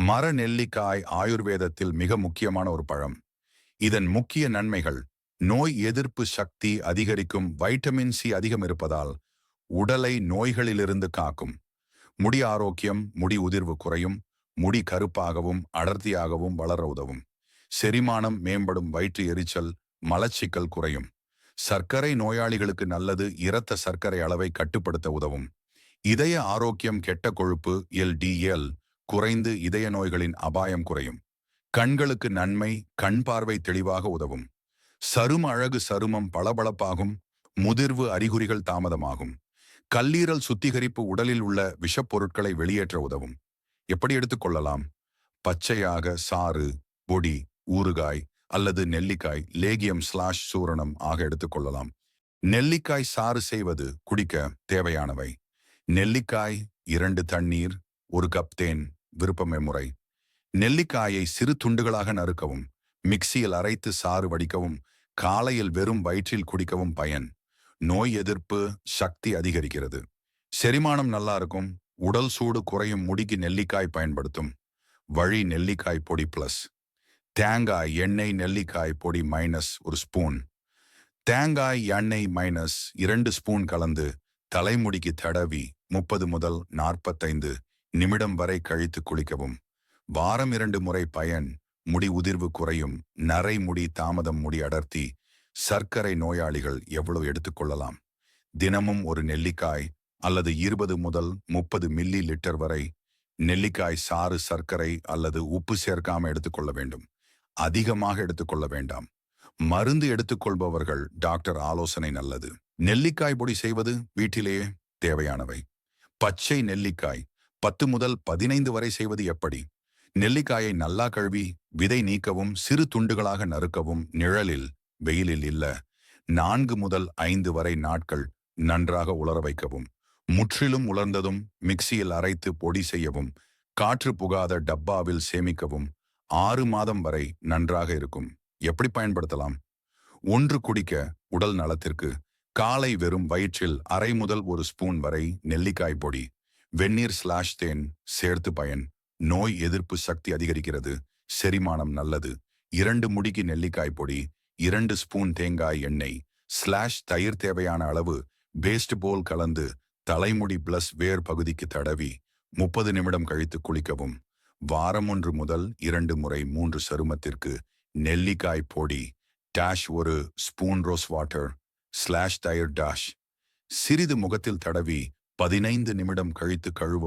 மர நெல்லிக்காய் ஆயுர்வேதத்தில் மிக முக்கியமான ஒரு பழம். இதன் முக்கிய நன்மைகள்: நோய் எதிர்ப்பு சக்தி அதிகரிக்கும், வைட்டமின் சி அதிகம் இருப்பதால் உடலை நோய்களிலிருந்து காக்கும். முடி ஆரோக்கியம், முடி உதிர்வு குறையும், முடி கருப்பாகவும் அடர்த்தியாகவும் வளர உதவும். செரிமானம் மேம்படும், வயிற்று எரிச்சல், மலச்சிக்கல் குறையும். சர்க்கரை நோயாளிகளுக்கு நல்லது, இரத்த சர்க்கரை அளவை கட்டுப்படுத்த உதவும். இதய ஆரோக்கியம், கெட்ட கொழுப்பு எல்டிஎல் குறைந்து இதய நோய்களின் அபாயம் குறையும். கண்களுக்கு நன்மை, கண் பார்வை தெளிவாக உதவும். சரும அழகு, சருமம் பளபளப்பாகும், முதிர்வு அறிகுறிகள் தாமதமாகும். கல்லீரல் சுத்திகரிப்பு, உடலில் உள்ள விஷப்பொருட்களை வெளியேற்ற உதவும். எப்படி எடுத்துக்கொள்ளலாம்? பச்சையாக, சாறு, பொடி, ஊறுகாய் அல்லது நெல்லிக்காய் லேகியம்/சூரணம் ஆக எடுத்துக்கொள்ளலாம். நெல்லிக்காய் சாறு செய்வது குடிக்க தேவையானவை: நெல்லிக்காய் 2 தண்ணீர், 1 கப் தேன். விருப்பமே முறை: நெல்லிக்காயை சிறு துண்டுகளாக நறுக்கவும், மிக்சியில் அரைத்து சாறு வடிக்கவும், காலையில் வெறும் வயிற்றில் குடிக்கவும். பயன்: நோய் எதிர்ப்பு சக்தி அதிகரிக்கிறது, செரிமானம் நல்லா இருக்கும், உடல் சூடு குறையும். முடிக்கு நெல்லிக்காய் பயன்படுத்தும் வழி: நெல்லிக்காய் பொடி பிளஸ் தேங்காய் எண்ணெய். நெல்லிக்காய் பொடி -1 ஸ்பூன், தேங்காய் எண்ணெய் -2 ஸ்பூன் கலந்து தலைமுடிக்கு தடவி 30 முதல் 45 நிமிடம் வரை கழித்து குளிக்கவும். வாரம் 2 முறை. பயன்: முடி உதிர்வு குறையும், நரை முடி தாமதம், முடி அடர்த்தி. சர்க்கரை நோயாளிகள் எவ்வளவு எடுத்துக்கொள்ளலாம்? தினமும் ஒரு நெல்லிக்காய் அல்லது 20 முதல் 30 மில்லி லிட்டர் வரை நெல்லிக்காய் சாறு சர்க்கரை அல்லது உப்பு சேர்க்காம எடுத்துக்கொள்ள வேண்டும். அதிகமாக எடுத்துக்கொள்ள வேண்டாம். மருந்து எடுத்துக்கொள்பவர்கள் டாக்டர் ஆலோசனை நல்லது. நெல்லிக்காய் பொடி செய்வது வீட்டிலேயே. தேவையானவை: பச்சை நெல்லிக்காய் 10 முதல் 15 வரை செய்வது எப்படி? நெல்லிக்காயை நல்லா கழுவி விதை நீக்கவும், சிறு துண்டுகளாக நறுக்கவும். நிழலில், வெயிலில் இல்ல. 4 முதல் 5 வரை நாட்கள் நன்றாக உலர வைக்கவும். முற்றிலும் உலர்ந்ததும் மிக்சியில் அரைத்து பொடி செய்யவும். காற்று புகாத டப்பாவில் சேமிக்கவும். 6 மாதம் வரை நன்றாக இருக்கும். எப்படி பயன்படுத்தலாம்? 1 குடிக்க, உடல் நலத்திற்கு. காலை வெறும் வயிற்றில் அரை முதல் 1 ஸ்பூன் வரை நெல்லிக்காய் பொடி, வெந்நீர்/தேன் சேர்த்து. பயன்: நோய் எதிர்ப்பு சக்தி அதிகரிக்கிறது, செரிமானம் நல்லது. 2 முடிக்கு நெல்லிக்காய் பொடி, 2 ஸ்பூன் தேங்காய் எண்ணெய்/தயிர் தேவையான அளவு பேஸ்ட் போல் கலந்து தலைமுடி பிளஸ் வேர் பகுதிக்கு தடவி 30 நிமிடம் கழித்து குளிக்கவும். வாரம் 1 முதல் 2 முறை. 3 சருமத்திற்கு நெல்லிக்காய் பொடி -1 ஸ்பூன் ரோஸ் வாட்டர்/தயிர் சிறிது முகத்தில் தடவி 15 நிமிடம் கழித்து கழுவும்.